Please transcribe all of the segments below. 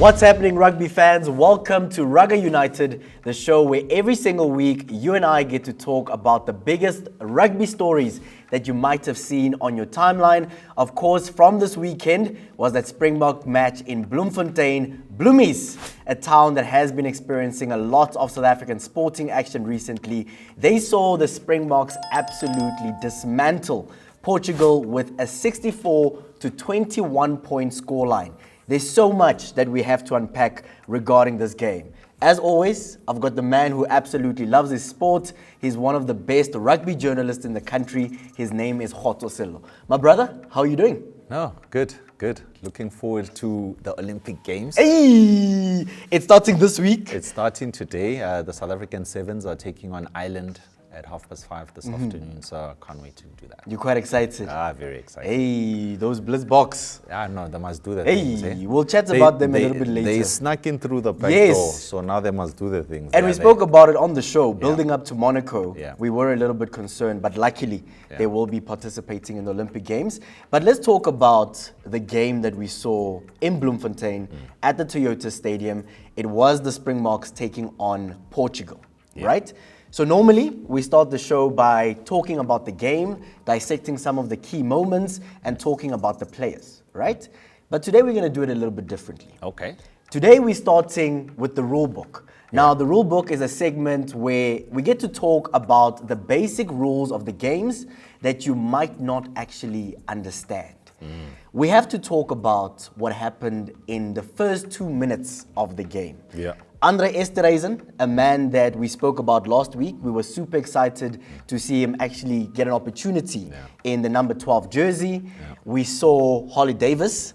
What's happening, rugby fans? Welcome to Rugga United, the show where every single week you and I get to talk about the biggest rugby stories that you might have seen on your timeline. Of course, from this weekend was that Springbok match in Bloemfontein, Bloemies, a town that has been experiencing a lot of South African sporting action recently. They saw the Springboks absolutely dismantle Portugal with a 64-21 point scoreline. There's so much that we have to unpack regarding this game. As always, I've got the man who absolutely loves his sport. He's one of the best rugby journalists in the country. His name is Khotso Sello. My brother, how are you doing? No, good. Looking forward to the Olympic Games. Hey! It's starting this week. It's starting today. The South African Sevens are taking on Ireland at 5:30 this afternoon, so I can't wait to do that. You're quite excited. Very excited. Hey, those Blitzbokke. No, they must do the things. Hey, we'll chat about them a little bit later. They snuck in through the back door, so now they must do the things. And we spoke about it on the show, building up to Monaco. We were a little bit concerned, but luckily they will be participating in the Olympic Games. But let's talk about the game that we saw in Bloemfontein at the Toyota Stadium. It was the Springboks taking on Portugal, right? So normally we start the show by talking about the game, dissecting some of the key moments and talking about the players, right? But today we're going to do it a little bit differently. Okay. Today we're starting with the rule book. Now the rule book is a segment where we get to talk about the basic rules of the games that you might not actually understand. We have to talk about what happened in the first 2 minutes of the game. Andre Esterhuizen, a man that we spoke about last week, we were super excited to see him actually get an opportunity in the number 12 jersey. We saw Holly Davison,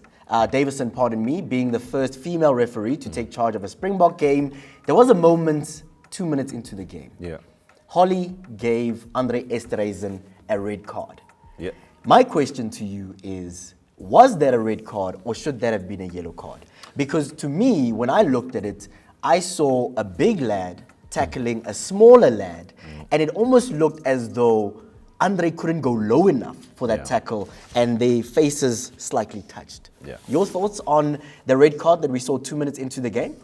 being the first female referee to take charge of a Springbok game. There was a moment 2 minutes into the game. Holly gave Andre Esterhuizen a red card. My question to you is, was that a red card or should that have been a yellow card? Because to me, when I looked at it, I saw a big lad tackling a smaller lad, and it almost looked as though Andre couldn't go low enough for that tackle, and their faces slightly touched. Your thoughts on the red card that we saw 2 minutes into the game?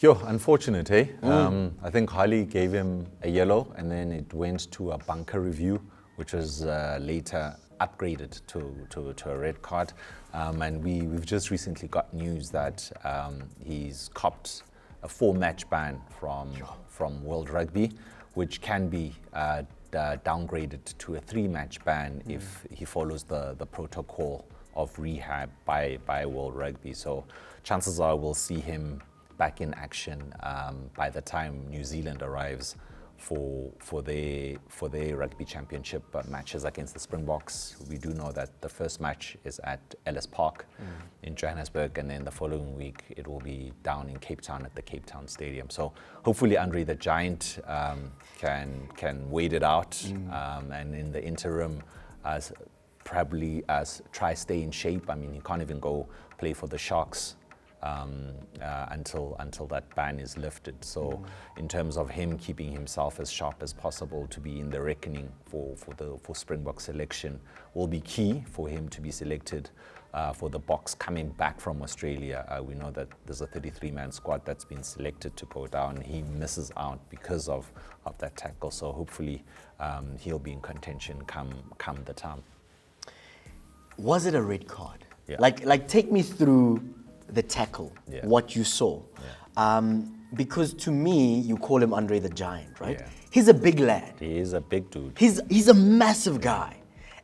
Unfortunate, eh? I think Holly gave him a yellow, and then it went to a bunker review, which was later upgraded to a red card. And we've just recently got news that he's copped a 4-match ban from World Rugby, which can be downgraded to a 3-match ban if he follows the protocol of rehab by World Rugby. So chances are we'll see him back in action by the time New Zealand arrives for their rugby championship matches against the Springboks. We do know that the first match is at Ellis Park in Johannesburg, and then the following week it will be down in Cape Town at the Cape Town Stadium. So hopefully Andre the Giant can wait it out, and in the interim try stay in shape. I mean, he can't even go play for the Sharks until that ban is lifted. So in terms of him keeping himself as sharp as possible to be in the reckoning for Springbok selection will be key for him to be selected for the Boks coming back from Australia. We know that there's a 33-man squad that's been selected to go down. He misses out because of that tackle. So hopefully he'll be in contention come the time. Was it a red card? Like take me through the tackle, what you saw. Because to me, you call him Andre the Giant, right? He's a big lad. He is a big dude. He's a massive guy.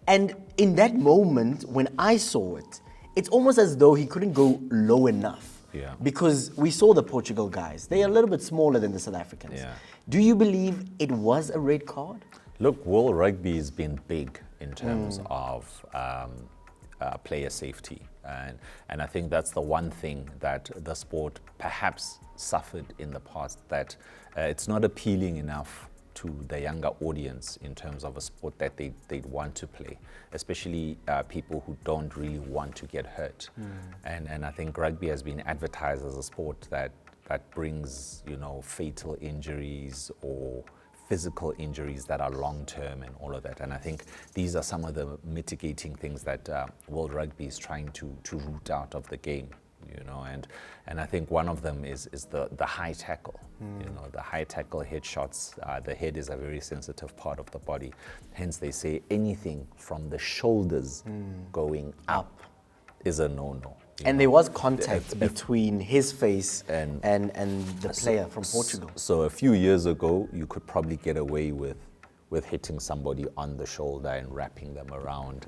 And in that moment, when I saw it, it's almost as though he couldn't go low enough. Because we saw the Portugal guys. They are a little bit smaller than the South Africans. Do you believe it was a red card? Look, World Rugby has been big in terms of player safety. And I think that's the one thing that the sport perhaps suffered in the past, that it's not appealing enough to the younger audience in terms of a sport that they'd want to play, especially people who don't really want to get hurt. And I think rugby has been advertised as a sport that brings, fatal injuries or physical injuries that are long-term and all of that. And I think these are some of the mitigating things that World Rugby is trying to root out of the game. and I think one of them is the high tackle. The high tackle head shots. The head is a very sensitive part of the body. Hence, they say anything from the shoulders going up is a no-no. And there was contact between his face and the player from Portugal. So a few years ago, you could probably get away with hitting somebody on the shoulder and wrapping them around.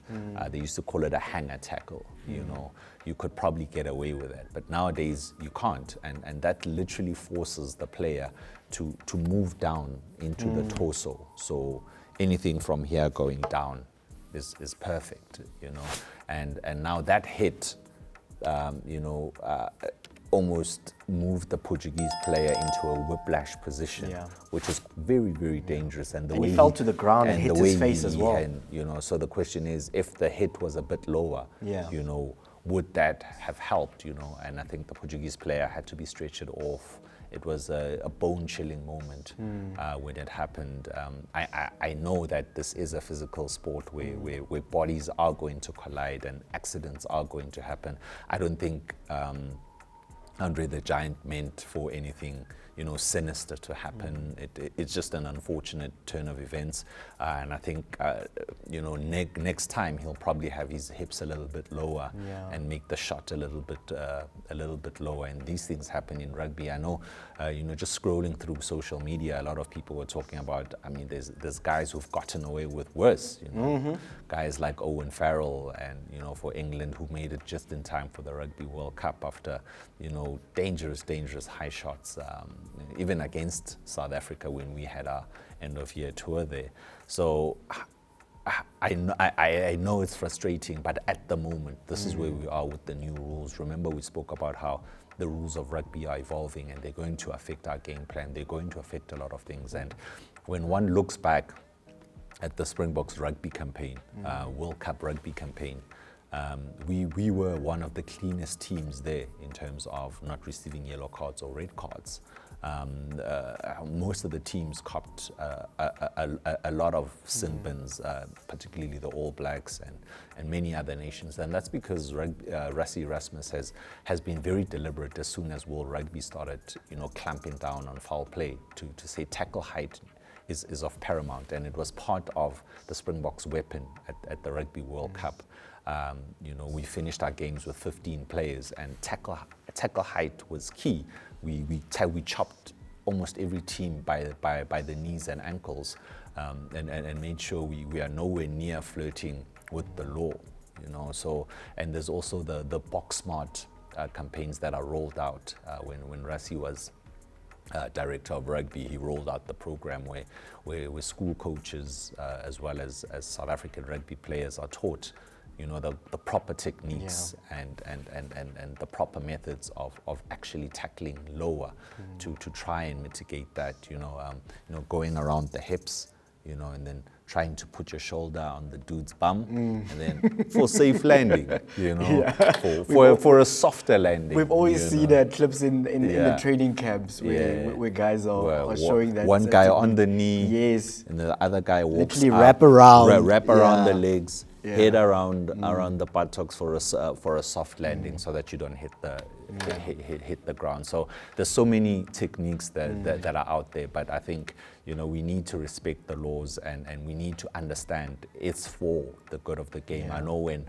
They used to call it a hanger tackle. You could probably get away with it, but nowadays you can't, and that literally forces the player to move down into the torso. So anything from here going down is perfect, and now that hit, almost moved the Portuguese player into a whiplash position, which is very, very dangerous. And he fell to the ground and hit his face as well. So the question is, if the hit was a bit lower, would that have helped? And I think the Portuguese player had to be stretchered off. It was a bone-chilling moment when it happened. I know that this is a physical sport where bodies are going to collide and accidents are going to happen. I don't think Andre the Giant meant for anything sinister to happen. It's just an unfortunate turn of events, and I think next time he'll probably have his hips a little bit lower and make the shot a little bit lower. And these things happen in rugby. I know, just scrolling through social media, a lot of people were talking about. I mean, there's guys who've gotten away with worse. Guys like Owen Farrell, and for England, who made it just in time for the Rugby World Cup after dangerous high shots. Even against South Africa when we had our end-of-year tour there. So I know it's frustrating, but at the moment, this is where we are with the new rules. Remember, we spoke about how the rules of rugby are evolving and they're going to affect our game plan. They're going to affect a lot of things. And when one looks back at the Springboks rugby campaign, World Cup rugby campaign, we were one of the cleanest teams there in terms of not receiving yellow cards or red cards. Most of the teams copped a lot of sin bins, particularly the All Blacks and many other nations. And that's because Rassie Erasmus has been very deliberate as soon as World Rugby started, clamping down on foul play to say tackle height is of paramount. And it was part of the Springboks' weapon at the Rugby World Cup. We finished our games with 15 players, and tackle height was key. We chopped almost every team by the knees and ankles, and made sure we are nowhere near flirting with the law. So, and there's also the Boks Smart campaigns that are rolled out. When Rassie was director of rugby, he rolled out the program where school coaches as well as South African rugby players are taught the proper techniques and the proper methods of actually tackling lower to try and mitigate that, going around the hips, and then trying to put your shoulder on the dude's bum, and then for safe landing, for a softer landing. We've always seen that clips in the training camps where guys are showing that. One guy on the knee, yes, and the other guy walks literally up, wrap around the legs. Head around the buttocks for a soft landing, so that you don't hit the ground. So there's so many techniques that are out there, but I think we need to respect the laws and we need to understand it's for the good of the game. I know when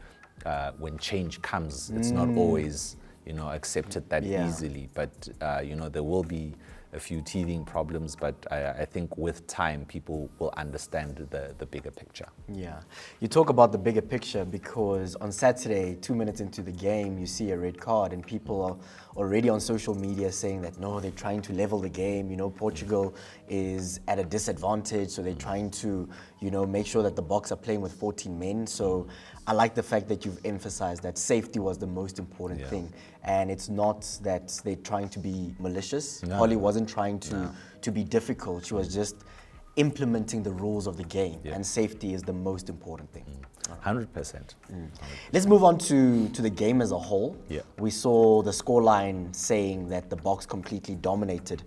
change comes, it's not always accepted that easily, but there will be a few teething problems, but I think with time people will understand the bigger picture. Yeah, you talk about the bigger picture because on Saturday, 2 minutes into the game, you see a red card and people are already on social media saying that no, they're trying to level the game. Portugal is at a disadvantage, so they're trying to make sure that the Boks are playing with 14 men. So I like the fact that you've emphasized that safety was the most important thing, and it's not that they're trying to be malicious. No. Holly wasn't trying to be difficult. She was just implementing the rules of the game, and safety is the most important thing. 100%. Let's move on to the game as a whole. Yeah. We saw the scoreline saying that the Boks completely dominated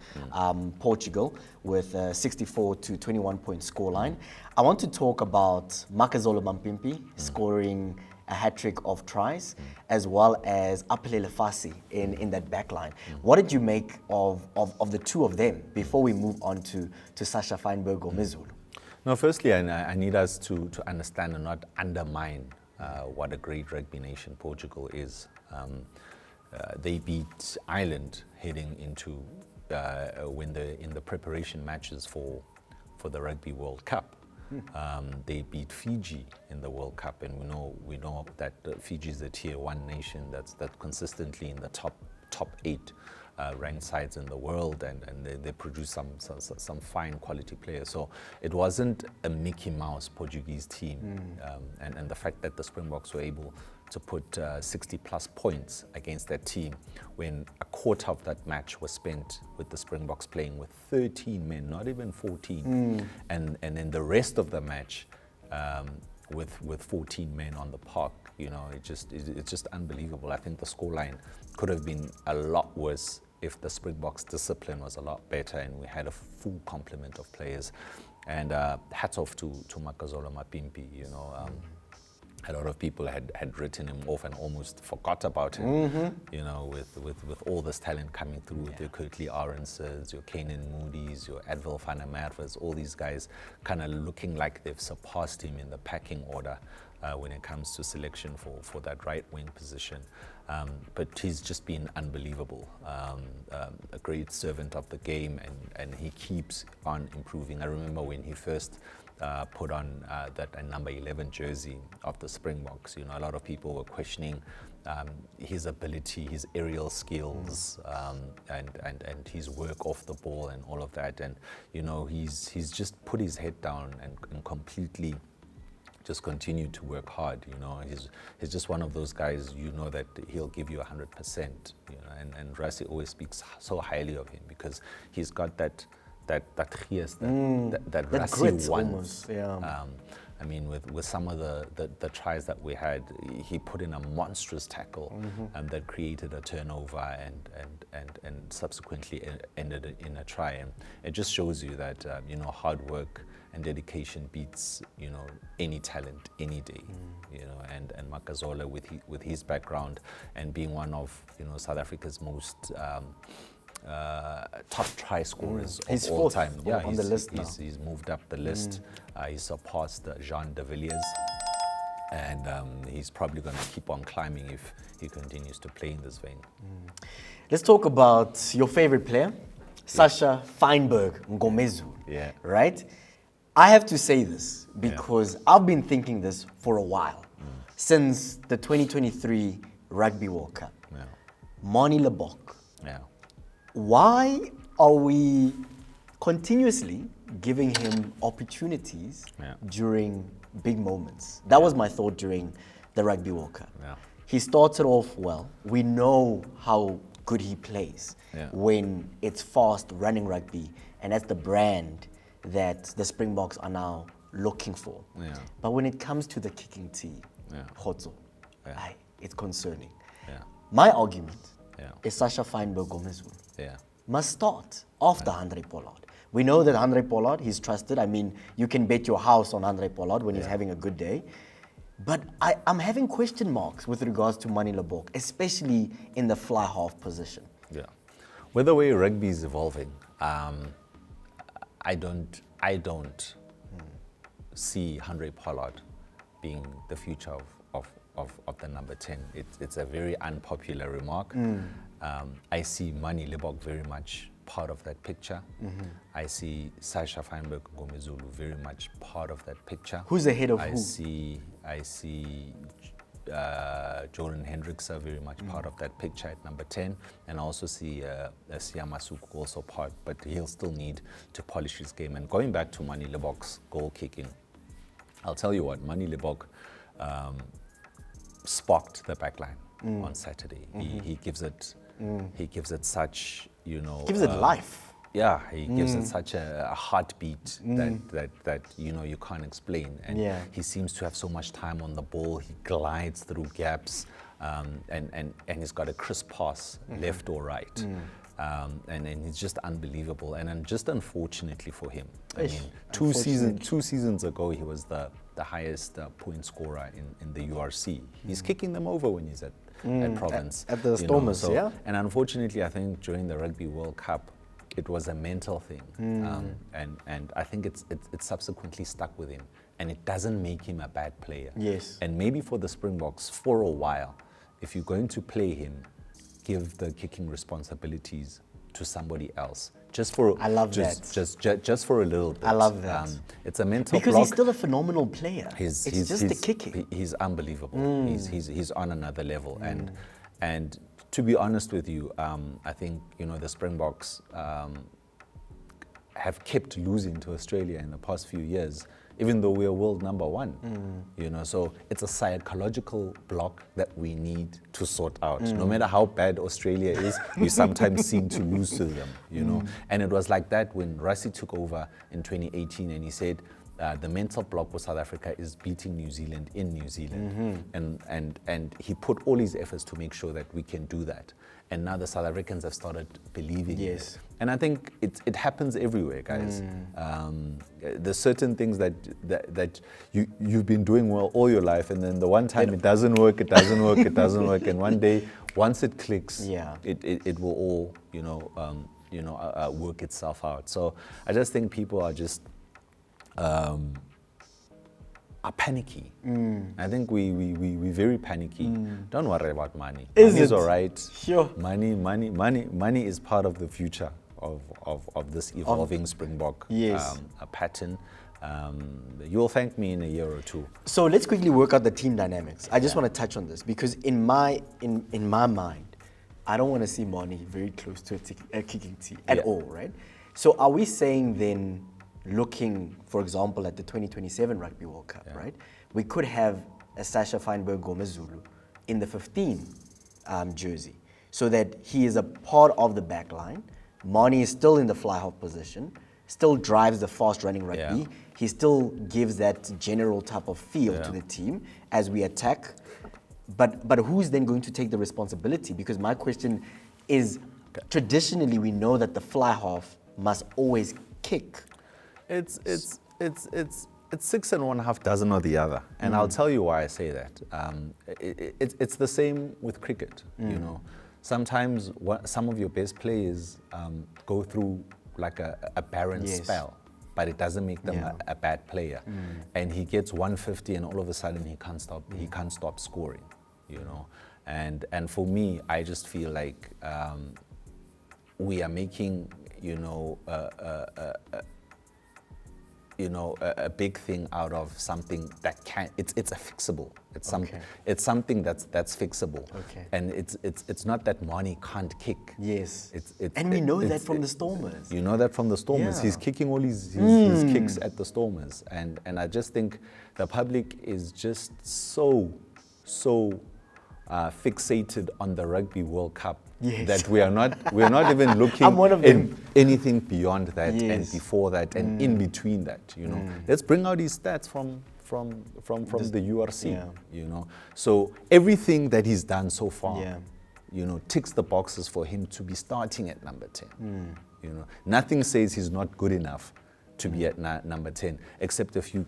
Portugal with a 64 to 21 point scoreline. I want to talk about Makazole Mampimpi scoring a hat-trick of tries, as well as Apelele Fasi in that back line. What did you make of the two of them before we move on to Sasha Feinberg or Mizulu? No, firstly, I need us to understand and not undermine what a great rugby nation Portugal is. They beat Ireland heading into in the preparation matches for the Rugby World Cup. They beat Fiji in the World Cup, and we know that Fiji is a tier 1 nation that's consistently in the top 8 ranked sides in the world, and they produce some fine quality players. So it wasn't a Mickey Mouse Portuguese team, and the fact that the Springboks were able to put 60 plus points against that team when a quarter of that match was spent with the Springboks playing with 13 men, not even 14, and then the rest of the match with 14 men on the park. It's just unbelievable. I think the scoreline could have been a lot worse if the Springboks' discipline was a lot better and we had a full complement of players. And hats off to Makazola Mapimpi. A lot of people had written him off and almost forgot about him, with all this talent coming through, with your Kurtley Aronses, your Kanan Moody's, your Advil van der Merwes, all these guys kind of looking like they've surpassed him in the packing order when it comes to selection for that right wing position. But he's just been unbelievable, a great servant of the game, and he keeps on improving. I remember when he first put on that number 11 jersey of the Springboks. A lot of people were questioning his ability, his aerial skills, and his work off the ball and all of that. And he's just put his head down and completely just continued to work hard. He's just one of those guys. That he'll give you 100%. And Rassie always speaks so highly of him because he's got that gees, that Rassie wants. I mean, with some of the tries that we had, he put in a monstrous tackle that created a turnover and subsequently ended in a try. And it just shows you that hard work and dedication beats any talent any day. And Makazola with his background and being one of South Africa's most top try scorers of all time. On the list now. He's moved up the list. He surpassed Jean de Villiers, and he's probably going to keep on climbing if he continues to play in this vein. Let's talk about your favorite player, Sasha Feinberg Ngomezu. Yeah. Right? I have to say this because I've been thinking this for a while, since the 2023 Rugby World Cup. Mani Lebok. Why are we continuously giving him opportunities during big moments? That was my thought during the Rugby World Cup. He started off well. We know how good he plays when it's fast running rugby, and that's the brand that the Springboks are now looking for. But when it comes to the kicking team, Khotso, it's concerning. My argument is Sasha Feinberg Ngomezu must start after Andre Pollard. We know that Andre Pollard, he's trusted. I mean, you can bet your house on Andre Pollard when he's having a good day. But I'm having question marks with regards to Mani Lebok, especially in the fly half position. With the way rugby is evolving, I don't see Andre Pollard being the future of the number 10. It's a very unpopular remark. I see Mani Lebok very much part of that picture. I see Sasha Feinberg Ngomezu very much part of that picture. Who's ahead of I who? see Jordan Hendricks very much part of that picture at number 10, and I also see Siamasuku also part, but he'll still need to polish his game. And going back to Mani Lebok's goal kicking, I'll tell you what, Mani Lebok sparked the backline on Saturday. He gives it such, Gives it life. Yeah, he gives it such a heartbeat that you can't explain. And he seems to have so much time on the ball. He glides through gaps, and he's got a crisp pass left or right. And he's just unbelievable. And just unfortunately for him, I mean, two seasons ago he was the the highest point scorer in the URC. He's kicking them over when he's at Province. At the Stormers, yeah. And unfortunately, I think during the Rugby World Cup, it was a mental thing. And I think it's subsequently stuck with him. And it doesn't make him a bad player. Yes. And maybe for the Springboks, for a while, if you're going to play him, give the kicking responsibilities to somebody else. Just for I love just for a little bit. I love that. It's a mental because block. he's still a phenomenal player. He's just the kicking. He's unbelievable. He's on another level. And to be honest with you, I think the Springboks have kept losing to Australia in the past few years, even though we're world number one. So it's a psychological block that we need to sort out. No matter how bad Australia is, we sometimes seem to lose to them, And it was like that when Rassie took over in 2018 and he said, the mental block for South Africa is beating New Zealand in New Zealand. And he put all his efforts to make sure that we can do that. And now the South Africans have started believing it. And I think it happens everywhere, guys. There's certain things that you've been doing well all your life, and then the one time it doesn't work, and one day, once it clicks, it will all, work itself out. So I just think people are just are panicky. I think we very panicky. Don't worry about money. Money's all right. Sure. Money is part of the future of this evolving Springbok pattern. You'll thank me in a year or two. So let's quickly work out the team dynamics. I just want to touch on this because in my mind, I don't want to see Mani very close to a kicking team at all, right? So are we saying then, looking, for example, at the 2027 Rugby World Cup, right? We could have a Sasha Feinberg Gomez Zulu in the 15 jersey, so that he is a part of the back line. Mani is still in the fly-half position, still drives the fast-running rugby. He still gives that general type of feel to the team as we attack. But who's then going to take the responsibility? Because my question is, traditionally we know that the fly-half must always kick. It's 6 1/2 dozen or the other, and I'll tell you why I say that. It's the same with cricket. Sometimes some of your best players go through like a barren spell, but it doesn't make them a bad player. And he gets 150, and all of a sudden he can't stop scoring. And for me, I just feel like we are making a big thing out of something that it's a fixable. It's something that's fixable. And it's not that Mani can't kick. And we know that from the Stormers. You know that from the Stormers. He's kicking all his kicks at the Stormers. And I just think the public is just so fixated on the Rugby World Cup that we're not even looking in anything beyond that and before that and in between that. Let's bring out his stats from the URC. So everything that he's done so far, ticks the boxes for him to be starting at number 10. Nothing says he's not good enough to be at number 10, except a few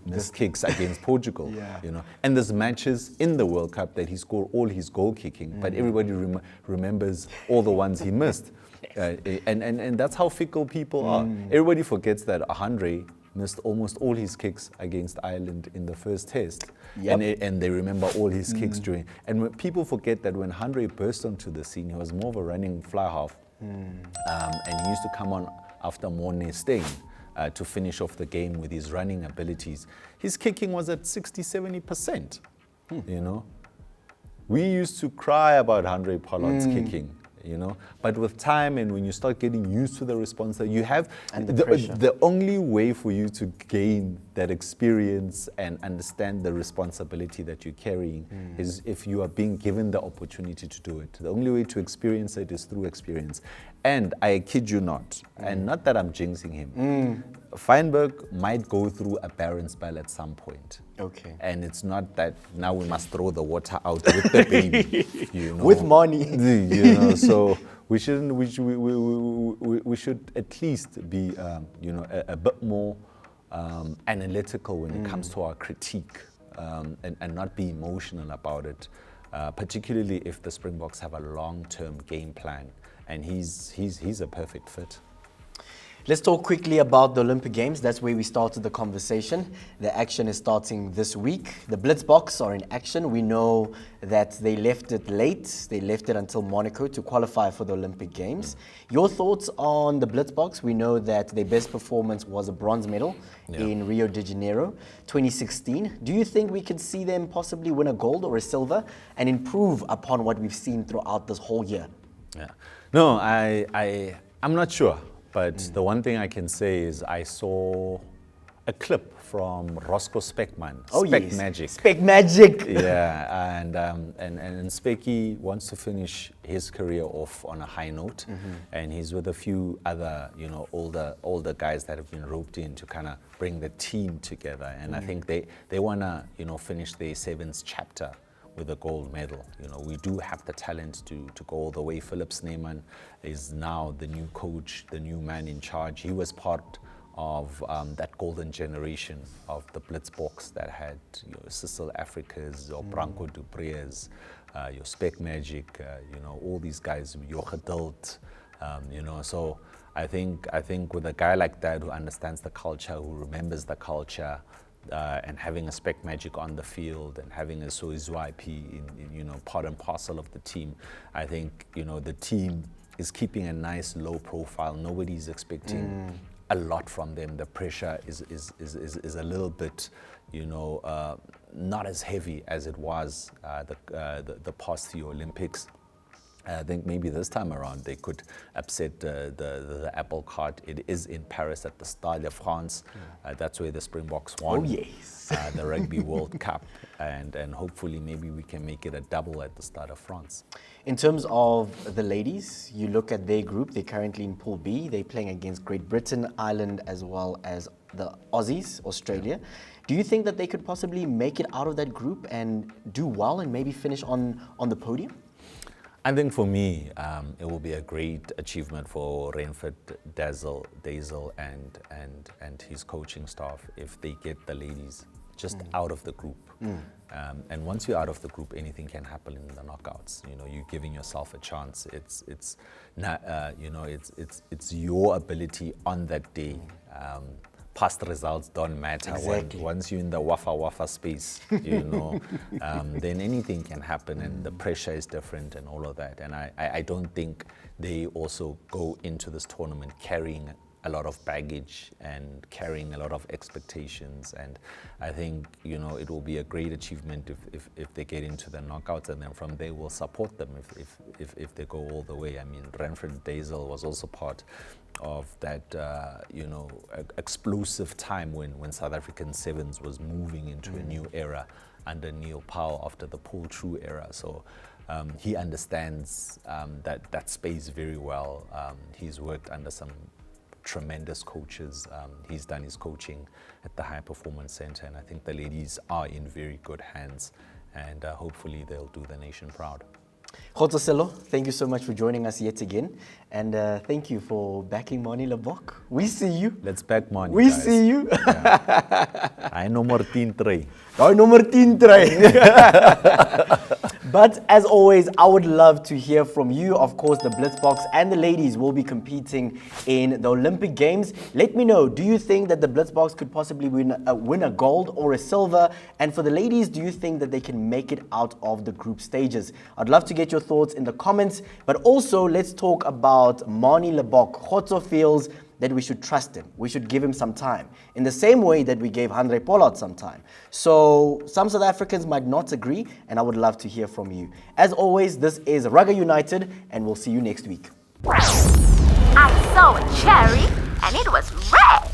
missed kicks against Portugal. And there's matches in the World Cup that he scored all his goal kicking, but everybody remembers all the ones he missed. And that's how fickle people are. Everybody forgets that Andre missed almost all his kicks against Ireland in the first test. And they remember all his kicks during. And when people forget that when Andre burst onto the scene, he was more of a running fly-half. And he used to come on after Morne Steyn to finish off the game with his running abilities. His kicking was at 60-70%. We used to cry about Andre Pollard's kicking. But with time and when you start getting used to the response, you have the only way for you to gain that experience and understand the responsibility that you're carrying is if you are being given the opportunity to do it. The only way to experience it is through experience. And I kid you not, and not that I'm jinxing him, Feinberg might go through a barren spell at some point. And it's not that now we must throw the water out with the baby. With money. So we shouldn't. We should at least be, a bit more analytical when it comes to our critique, and not be emotional about it, particularly if the Springboks have a long-term game plan, and he's a perfect fit. Let's talk quickly about the Olympic Games. That's where we started the conversation. The action is starting this week. The Blitzbokke are in action. We know that they left it late. They left it until Monaco to qualify for the Olympic Games. Your thoughts on the Blitzbokke? We know that their best performance was a bronze medal in Rio de Janeiro 2016. Do you think we can see them possibly win a gold or a silver and improve upon what we've seen throughout this whole year? Yeah. No, I'm not sure. But the one thing I can say is I saw a clip from Roscoe Speckman, Magic. Spec Magic. Yeah, and Specky wants to finish his career off on a high note, and he's with a few other, older guys that have been roped in to kind of bring the team together. And I think they want to, finish their seventh chapter with a gold medal. We do have the talent to go all the way. Philip Sneeman is now the new coach, the new man in charge. He was part of that golden generation of the Blitzbokke that had Cecil Africa's, or Branko Dupre's, your Spec Magic, all these guys, your Geduld, So I think with a guy like that who understands the culture, who remembers the culture, and having a Spec Magic on the field and having a Soizwa IP in part and parcel of the team, I think the team is keeping a nice low profile. Nobody's expecting a lot from them. The pressure is a little bit not as heavy as it was the past few Olympics. I think maybe this time around they could upset the apple cart. It is in Paris at the Stade de France. That's where the Springboks won the Rugby World Cup, and hopefully maybe we can make it a double at the Stade de France. In terms of the ladies, you look at their group. They're currently in Pool B. They're playing against Great Britain, Ireland, as well as the Aussies, Australia. Do you think that they could possibly make it out of that group and do well and maybe finish on the podium? I think for me, it will be a great achievement for Renford Dazel and his coaching staff if they get the ladies just out of the group. And once you're out of the group, anything can happen in the knockouts. You're giving yourself a chance. It's not, it's your ability on that day. Past results don't matter. Exactly. Once you're in the wafa space, then anything can happen, and the pressure is different and all of that. And I don't think they also go into this tournament carrying a lot of baggage and carrying a lot of expectations. And I think, it will be a great achievement if they get into the knockouts, and then from there we'll support them if they go all the way. I mean, Renford Dazel was also part of that, explosive time when South African Sevens was moving into a new era under Neil Powell after the Paul True era. So he understands that space very well. He's worked under some tremendous coaches. He's done his coaching at the High Performance Center, and I think the ladies are in very good hands, and hopefully they'll do the nation proud. Khotso Sello, thank you so much for joining us yet again, and thank you for backing Mani Lebok. We see you. Let's back Mani, We guys. see you. I know Martin Trey. Daai nommer 10 try. But as always, I would love to hear from you. Of course, the Blitzbokke and the ladies will be competing in the Olympic Games. Let me know, do you think that the Blitzbokke could possibly win a gold or a silver? And for the ladies, do you think that they can make it out of the group stages? I'd love to get your thoughts in the comments. But also, let's talk about Mani Lebok. Khotso feels that we should trust him. We should give him some time. In the same way that we gave Handré Pollard some time. So some South Africans might not agree, and I would love to hear from you. As always, this is Rugga United, and we'll see you next week. I saw a cherry, and it was red.